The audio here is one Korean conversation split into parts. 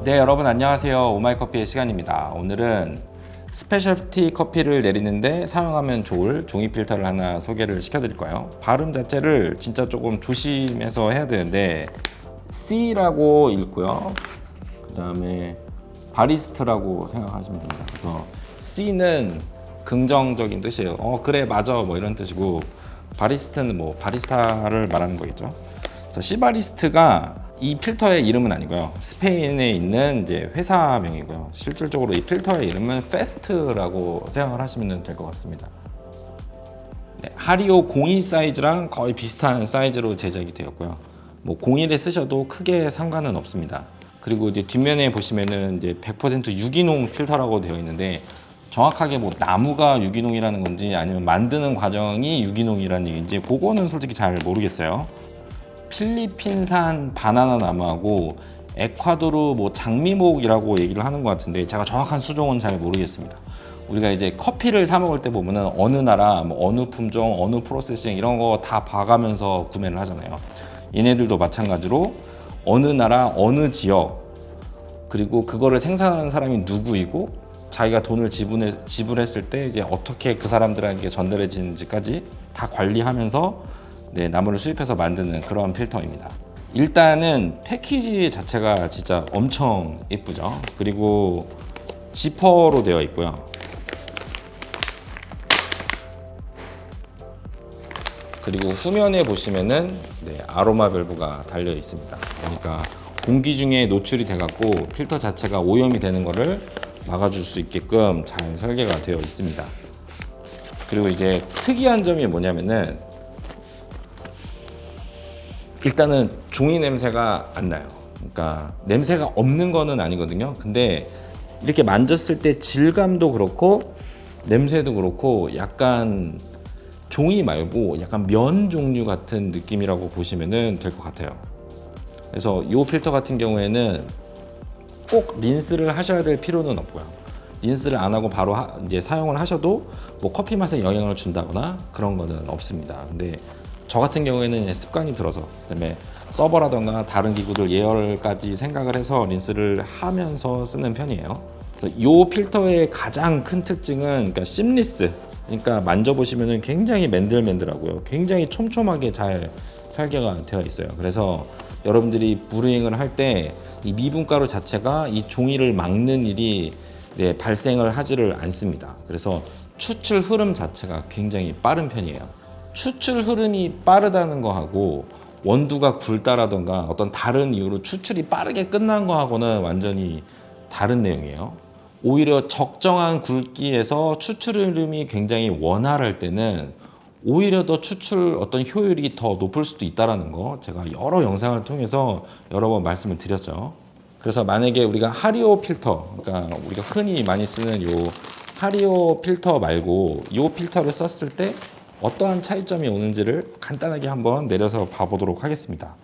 네, 여러분 안녕하세요. 오마이커피의 시간입니다. 오늘은 스페셜티 커피를 내리는데 사용하면 좋을 종이 필터를 하나 소개를 시켜드릴 거예요. 발음 자체를 진짜 조금 조심해서 해야 되는데 C라고 읽고요. 그 다음에 바리스트라고 생각하시면 됩니다. 그래서 C는 긍정적인 뜻이에요. 그래 맞아 뭐 이런 뜻이고, 바리스트는 뭐 바리스타를 말하는 거겠죠. 그래서 시바리스트가 이 필터의 이름은 아니고요. 스페인에 있는 이제 회사명이고요. 실질적으로 이 필터의 이름은 페스트라고 생각을 하시면 될 것 같습니다. 네, 하리오 01 사이즈랑 거의 비슷한 사이즈로 제작이 되었고요. 뭐 01에 쓰셔도 크게 상관은 없습니다. 그리고 이제 뒷면에 보시면은 이제 100% 유기농 필터라고 되어 있는데, 정확하게 뭐 나무가 유기농이라는 건지 아니면 만드는 과정이 유기농이라는 얘기인지 그거는 솔직히 잘 모르겠어요. 필리핀산 바나나 나무하고 에콰도르 뭐 장미목이라고 얘기를 하는 것 같은데, 제가 정확한 수종은 잘 모르겠습니다. 우리가 이제 커피를 사 먹을 때 보면은 어느 나라, 뭐 어느 품종, 어느 프로세싱 이런 거 다 봐가면서 구매를 하잖아요. 얘네들도 마찬가지로 어느 나라, 어느 지역, 그리고 그거를 생산하는 사람이 누구이고 자기가 돈을 지불했을 때 이제 어떻게 그 사람들에게 전달해지는지까지 다 관리하면서 네, 나무를 수입해서 만드는 그런 필터입니다. 일단은 패키지 자체가 진짜 엄청 예쁘죠. 그리고 지퍼로 되어 있고요. 그리고 후면에 보시면은 네, 아로마 밸브가 달려 있습니다. 그러니까 공기 중에 노출이 돼갖고 필터 자체가 오염이 되는 거를 막아줄 수 있게끔 잘 설계가 되어 있습니다. 그리고 이제 특이한 점이 뭐냐면은, 일단은 종이 냄새가 안 나요. 그러니까 냄새가 없는 거는 아니거든요. 근데 이렇게 만졌을 때 질감도 그렇고 냄새도 그렇고 약간 종이 말고 약간 면 종류 같은 느낌이라고 보시면 될 것 같아요. 그래서 이 필터 같은 경우에는 꼭 린스를 하셔야 될 필요는 없고요. 린스를 안 하고 바로 이제 사용을 하셔도 뭐 커피 맛에 영향을 준다거나 그런 거는 없습니다. 근데 저 같은 경우에는 습관이 들어서, 그다음에 서버라던가 다른 기구들 예열까지 생각을 해서 린스를 하면서 쓰는 편이에요. 그래서 이 필터의 가장 큰 특징은 그러니까 심리스, 그러니까 만져보시면 굉장히 맨들맨들하고요. 굉장히 촘촘하게 잘 설계가 되어 있어요. 그래서 여러분들이 브루잉을 할 때 이 미분가루 자체가 이 종이를 막는 일이 네, 발생을 하지를 않습니다. 그래서 추출 흐름 자체가 굉장히 빠른 편이에요. 추출 흐름이 빠르다는 거하고 원두가 굵다라던가 어떤 다른 이유로 추출이 빠르게 끝난 거하고는 완전히 다른 내용이에요. 오히려 적정한 굵기에서 추출 흐름이 굉장히 원활할 때는 오히려 더 추출 어떤 효율이 더 높을 수도 있다는 거, 제가 여러 영상을 통해서 여러 번 말씀을 드렸죠. 그래서 만약에 우리가 하리오 필터, 그러니까 우리가 흔히 많이 쓰는 요 하리오 필터 말고 요 필터를 썼을 때 어떠한 차이점이 오는지를 간단하게 한번 내려서 봐보도록 하겠습니다.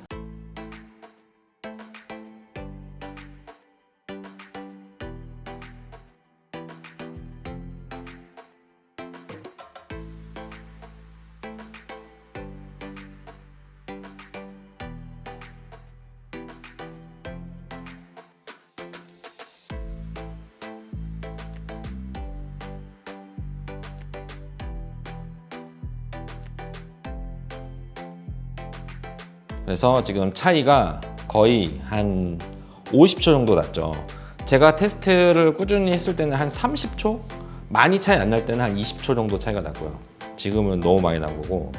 그래서 지금 차이가 거의 한 50초 정도 났죠. 제가 테스트를 꾸준히 했을 때는 한 30초? 많이 차이 안 날 때는 한 20초 정도 차이가 나고요. 지금은 너무 많이 나고,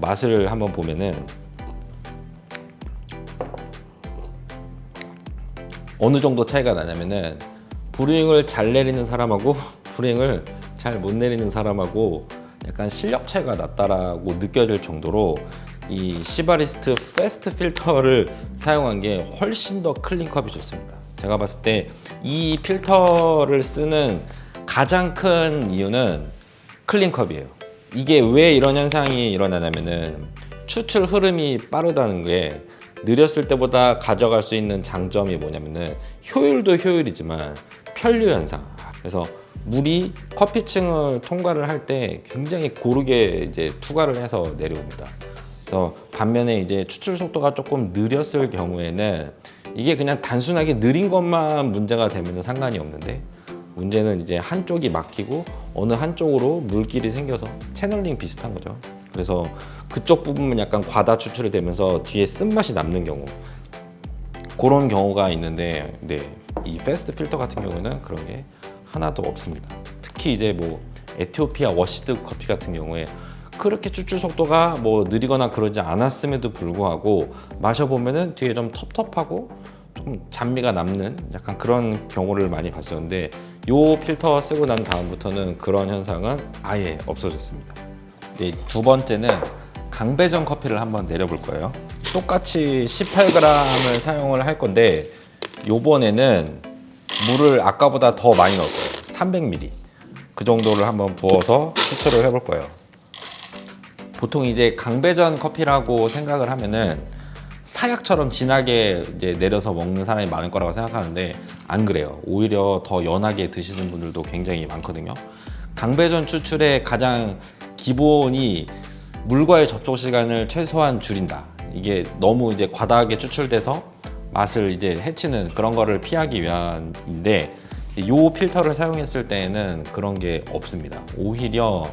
맛을 한번 보면은 어느 정도 차이가 나냐면은, 브루잉을 잘 내리는 사람하고 브루잉을 잘 못 내리는 사람하고 약간 실력 차이가 났다라고 느껴질 정도로 이 시바리스트 패스트 필터를 사용한 게 훨씬 더 클린컵이 좋습니다. 제가 봤을 때 이 필터를 쓰는 가장 큰 이유는 클린컵이에요. 이게 왜 이런 현상이 일어나냐면은, 추출 흐름이 빠르다는 게 느렸을 때보다 가져갈 수 있는 장점이 뭐냐면은 효율도 효율이지만 편류 현상. 그래서 물이 커피층을 통과를 할 때 굉장히 고르게 이제 투과를 해서 내려옵니다. 그래서 반면에 이제 추출 속도가 조금 느렸을 경우에는 이게 그냥 단순하게 느린 것만 문제가 되면 상관이 없는데, 문제는 이제 한쪽이 막히고 어느 한쪽으로 물길이 생겨서 채널링 비슷한 거죠. 그래서 그쪽 부분은 약간 과다 추출이 되면서 뒤에 쓴맛이 남는 경우, 그런 경우가 있는데, 네, 이 패스트 필터 같은 경우는 그런 게 하나도 없습니다. 특히 이제 뭐 에티오피아 워시드 커피 같은 경우에 그렇게 추출 속도가 뭐 느리거나 그러지 않았음에도 불구하고 마셔보면은 뒤에 좀 텁텁하고 좀 잔미가 남는 약간 그런 경우를 많이 봤었는데, 이 필터 쓰고 난 다음부터는 그런 현상은 아예 없어졌습니다. 이제 두 번째는 강배전 커피를 한번 내려볼 거예요. 똑같이 18g을 사용을 할 건데, 요번에는 물을 아까보다 더 많이 넣을 거예요. 300ml 그 정도를 한번 부어서 추출을 해볼 거예요. 보통 이제 강배전 커피라고 생각을 하면은 사약처럼 진하게 이제 내려서 먹는 사람이 많을 거라고 생각하는데, 안 그래요. 오히려 더 연하게 드시는 분들도 굉장히 많거든요. 강배전 추출의 가장 기본이 물과의 접촉 시간을 최소한 줄인다. 이게 너무 이제 과다하게 추출돼서 맛을 이제 해치는 그런 거를 피하기 위함인데, 이 필터를 사용했을 때에는 그런 게 없습니다. 오히려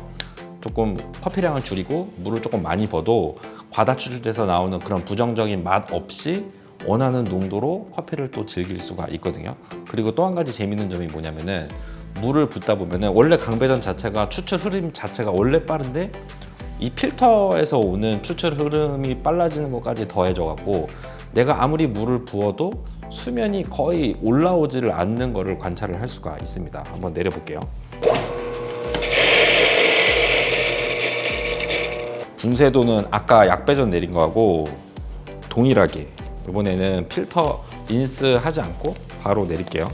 조금 커피량을 줄이고 물을 조금 많이 부어도 과다 추출돼서 나오는 그런 부정적인 맛 없이 원하는 농도로 커피를 또 즐길 수가 있거든요. 그리고 또 한 가지 재밌는 점이 뭐냐면은, 물을 붓다 보면은 원래 강배전 자체가 추출 흐름 자체가 원래 빠른데, 이 필터에서 오는 추출 흐름이 빨라지는 것까지 더해져 갖고 내가 아무리 물을 부어도 수면이 거의 올라오지를 않는 것을 관찰을 할 수가 있습니다. 한번 내려볼게요. 분쇄도는 아까 약배전 내린 거하고 동일하게 이번에는 필터 린스 하지 않고 바로 내릴게요.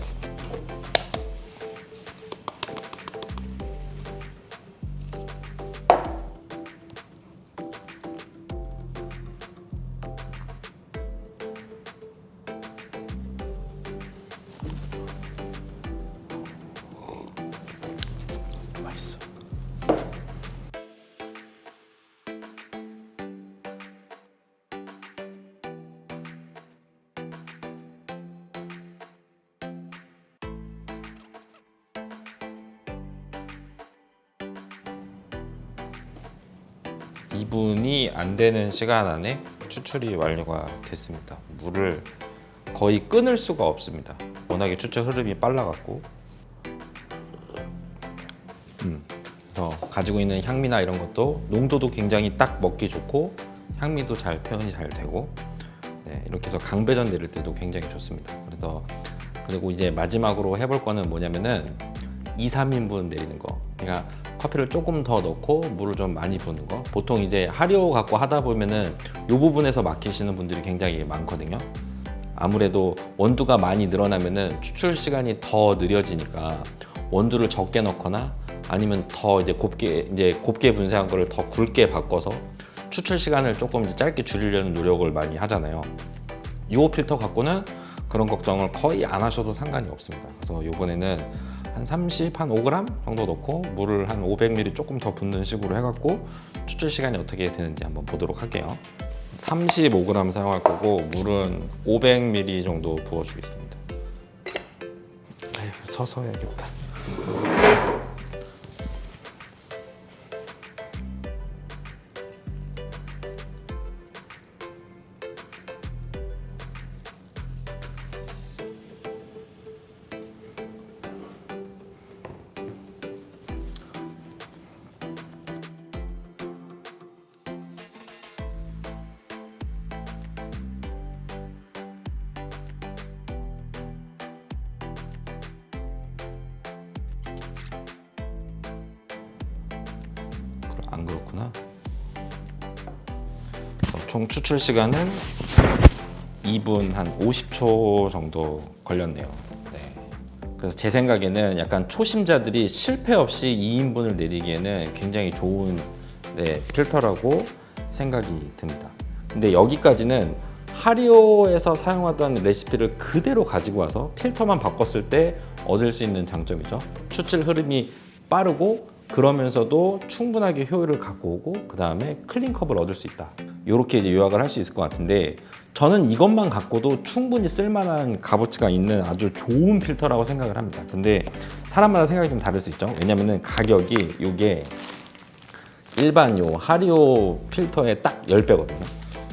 맛있어. (2분이) 안 되는 시간 안에 추출이 완료가 됐습니다. 물을 거의 끊을 수가 없습니다. 워낙에 추출 흐름이 빨라갖고. 그래서 가지고 있는 향미나 이런 것도 농도도 굉장히 딱 먹기 좋고 향미도 잘 표현이 잘 되고, 네, 이렇게 해서 강배전 내릴 때도 굉장히 좋습니다. 그리고 이제 마지막으로 해볼 거는 뭐냐면은 2, 3인분 내리는 거. 그러니까 커피를 조금 더 넣고 물을 좀 많이 부는 거. 보통 이제 하료 갖고 하다 보면은 이 부분에서 막히시는 분들이 굉장히 많거든요. 아무래도 원두가 많이 늘어나면은 추출 시간이 더 느려지니까 원두를 적게 넣거나 아니면 더 이제 곱게 분쇄한 거를 더 굵게 바꿔서 추출 시간을 조금 이제 짧게 줄이려는 노력을 많이 하잖아요. 이 필터 갖고는 그런 걱정을 거의 안 하셔도 상관이 없습니다. 그래서 이번에는 한 30, 한 5g 정도 넣고 물을 한 500ml 조금 더 붓는 식으로 해갖고 추출 시간이 어떻게 되는지 한번 보도록 할게요. 35g 사용할 거고 물은 500ml 정도 부어주겠습니다. 아휴, 서서 해야겠다. 안 그렇구나. 총 추출 시간은 2분 한 50초 정도 걸렸네요. 네. 그래서 제 생각에는 약간 초심자들이 실패 없이 2인분을 내리기에는 굉장히 좋은 필터라고 생각이 듭니다. 근데 여기까지는 하리오에서 사용하던 레시피를 그대로 가지고 와서 필터만 바꿨을 때 얻을 수 있는 장점이죠. 추출 흐름이 빠르고 그러면서도 충분하게 효율을 갖고 오고 그 다음에 클린컵을 얻을 수 있다. 이렇게 이제 요약을 할 수 있을 것 같은데, 저는 이것만 갖고도 충분히 쓸만한 값어치가 있는 아주 좋은 필터라고 생각을 합니다. 근데 사람마다 생각이 좀 다를 수 있죠. 왜냐면은 가격이 요게 일반 요 하리오 필터의 딱 10배거든요.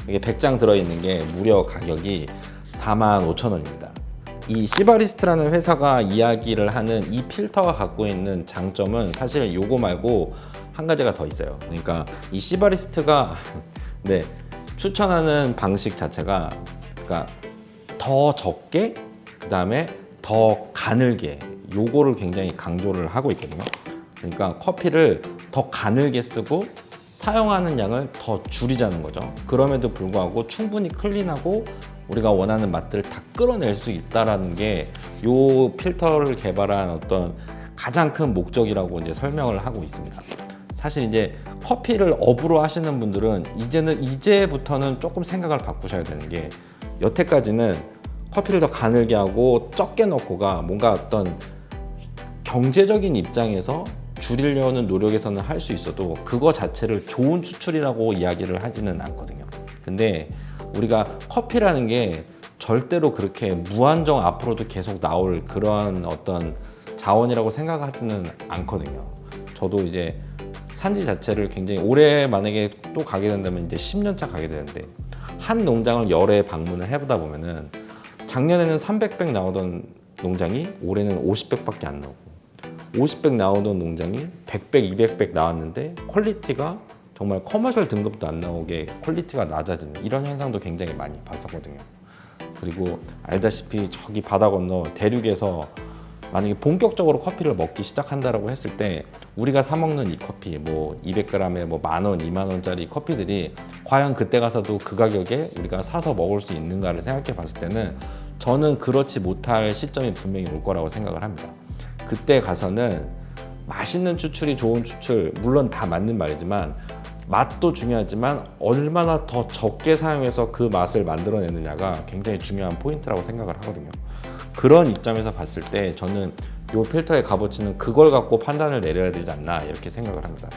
이게 100장 들어있는 게 무려 가격이 45,000원입니다. 이 시바리스트라는 회사가 이야기를 하는 이 필터가 갖고 있는 장점은 사실 요거 말고 한 가지가 더 있어요. 그러니까 이 시바리스트가 네, 추천하는 방식 자체가, 그러니까 더 적게 그 다음에 더 가늘게, 요거를 굉장히 강조를 하고 있거든요. 그러니까 커피를 더 가늘게 쓰고 사용하는 양을 더 줄이자는 거죠. 그럼에도 불구하고 충분히 클린하고 우리가 원하는 맛들을 다 끌어낼 수 있다라는 게 요 필터를 개발한 어떤 가장 큰 목적이라고 이제 설명을 하고 있습니다. 사실 이제 커피를 업으로 하시는 분들은 이제부터는 조금 생각을 바꾸셔야 되는 게, 여태까지는 커피를 더 가늘게 하고 적게 넣고가 뭔가 어떤 경제적인 입장에서 줄이려는 노력에서는 할 수 있어도 그거 자체를 좋은 추출이라고 이야기를 하지는 않거든요. 근데 우리가 커피라는 게 절대로 그렇게 무한정 앞으로도 계속 나올 그러한 어떤 자원이라고 생각하지는 않거든요. 저도 이제 산지 자체를 굉장히 오래 만약에 또 가게 된다면 이제 10년차 가게 되는데, 한 농장을 여러 해 방문을 해보다 보면은 작년에는 300백 나오던 농장이 올해는 50백밖에 안 나오고, 50백 나오던 농장이 100백, 200백 나왔는데 퀄리티가 정말 커머셜 등급도 안 나오게 퀄리티가 낮아지는 이런 현상도 굉장히 많이 봤었거든요. 그리고 알다시피 저기 바다 건너 대륙에서 만약에 본격적으로 커피를 먹기 시작한다라고 했을 때, 우리가 사 먹는 이 커피 뭐 200g에 뭐 10,000원, 20,000원짜리 커피들이 과연 그때 가서도 그 가격에 우리가 사서 먹을 수 있는가를 생각해 봤을 때는 저는 그렇지 못할 시점이 분명히 올 거라고 생각을 합니다. 그때 가서는 맛있는 추출이 좋은 추출, 물론 다 맞는 말이지만 맛도 중요하지만 얼마나 더 적게 사용해서 그 맛을 만들어내느냐가 굉장히 중요한 포인트라고 생각을 하거든요. 그런 입장에서 봤을 때 저는 이 필터의 값어치는 그걸 갖고 판단을 내려야 되지 않나 이렇게 생각을 합니다.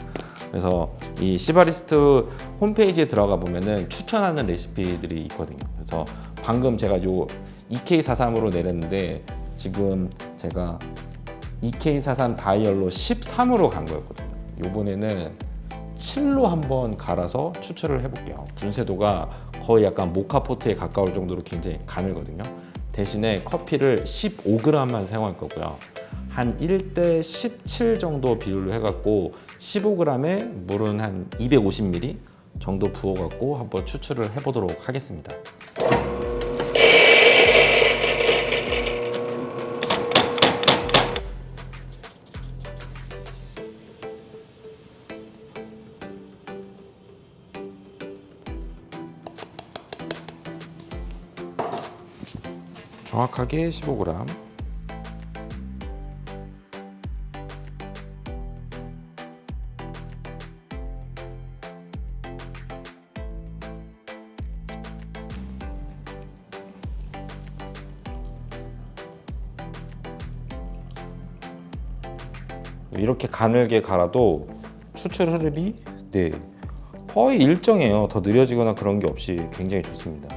그래서 이 시바리스트 홈페이지에 들어가 보면은 추천하는 레시피들이 있거든요. 그래서 방금 제가 요 EK43으로 내렸는데 지금 제가 EK43 다이얼로 13으로 간 거였거든요. 요번에는 7로 한번 갈아서 추출을 해볼게요. 분쇄도가 거의 약간 모카포트에 가까울 정도로 굉장히 가늘거든요. 대신에 커피를 15g만 사용할 거고요. 한 1대 17 정도 비율로 해갖고 15g에 물은 한 250ml 정도 부어갖고 한번 추출을 해보도록 하겠습니다. 정확하게 15g. 이렇게 가늘게 갈아도 추출 흐름이 거의 일정해요. 더 느려지거나 그런 게 없이 굉장히 좋습니다.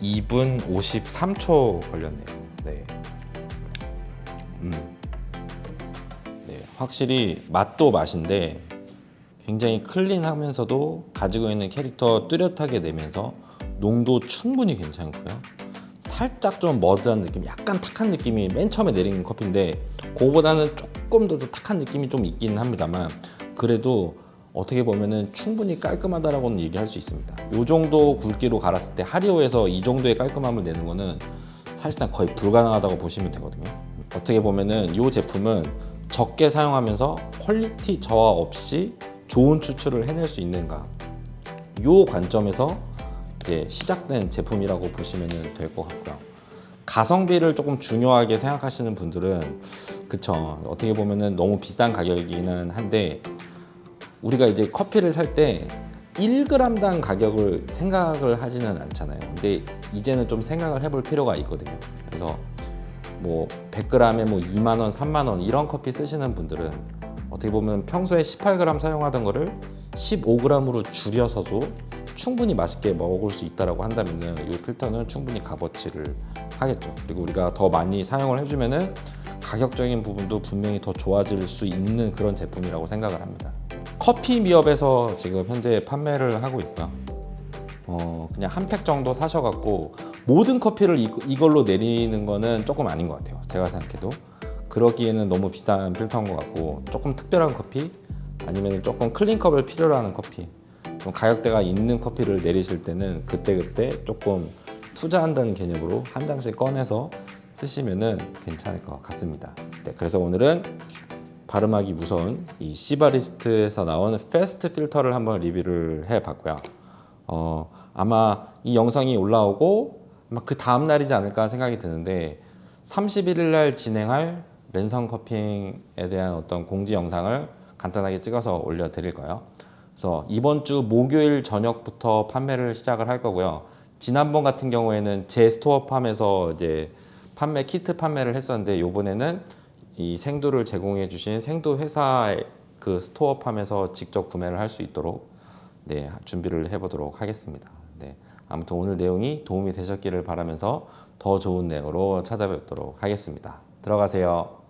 2분 53초 걸렸네요. 확실히 맛도 맛인데 굉장히 클린하면서도 가지고 있는 캐릭터 뚜렷하게 내면서 농도 충분히 괜찮고요. 살짝 좀 머드한 느낌, 약간 탁한 느낌이 맨 처음에 내리는 커피인데 그거보다는 조금 더 탁한 느낌이 좀 있긴 합니다만, 그래도 어떻게 보면은 충분히 깔끔하다라고는 얘기할 수 있습니다. 이 정도 굵기로 갈았을 때 하리오에서 이 정도의 깔끔함을 내는 거는 사실상 거의 불가능하다고 보시면 되거든요. 어떻게 보면은 이 제품은 적게 사용하면서 퀄리티 저하 없이 좋은 추출을 해낼 수 있는가, 이 관점에서 이제 시작된 제품이라고 보시면 될 것 같고요. 가성비를 조금 중요하게 생각하시는 분들은 그쵸, 어떻게 보면은 너무 비싼 가격이기는 한데, 우리가 이제 커피를 살 때 1g당 가격을 생각을 하지는 않잖아요. 근데 이제는 좀 생각을 해볼 필요가 있거든요. 그래서 뭐 100g에 뭐 2만 원, 3만 원 이런 커피 쓰시는 분들은 어떻게 보면 평소에 18g 사용하던 거를 15g으로 줄여서도 충분히 맛있게 먹을 수 있다라고 한다면은 이 필터는 충분히 값어치를 하겠죠. 그리고 우리가 더 많이 사용을 해주면은 가격적인 부분도 분명히 더 좋아질 수 있는 그런 제품이라고 생각을 합니다. 커피 미업에서 지금 현재 판매를 하고 있고요. 그냥 한 팩 정도 사셔갖고 모든 커피를 이걸로 내리는 거는 조금 아닌 것 같아요. 제가 생각해도 그러기에는 너무 비싼 필터인 것 같고, 조금 특별한 커피 아니면 조금 클린컵을 필요로 하는 커피, 좀 가격대가 있는 커피를 내리실 때는 그때그때 조금 투자한다는 개념으로 한 장씩 꺼내서 쓰시면은 괜찮을 것 같습니다. 네, 그래서 오늘은 발음하기 무서운 이 시바리스트에서 나온 패스트 필터를 한번 리뷰를 해봤고요. 아마 이 영상이 올라오고 아마 그 다음 날이지 않을까 생각이 드는데 31일 날 진행할 랜선 커핑에 대한 어떤 공지 영상을 간단하게 찍어서 올려드릴 거예요. 그래서 이번 주 목요일 저녁부터 판매를 시작을 할 거고요. 지난번 같은 경우에는 제 스토어팜에서 이제 판매 키트 판매를 했었는데, 이번에는 이 생두를 제공해 주신 생두 회사의 그 스토어팜에서 직접 구매를 할 수 있도록 네, 준비를 해보도록 하겠습니다. 네, 아무튼 오늘 내용이 도움이 되셨기를 바라면서 더 좋은 내용으로 찾아뵙도록 하겠습니다. 들어가세요.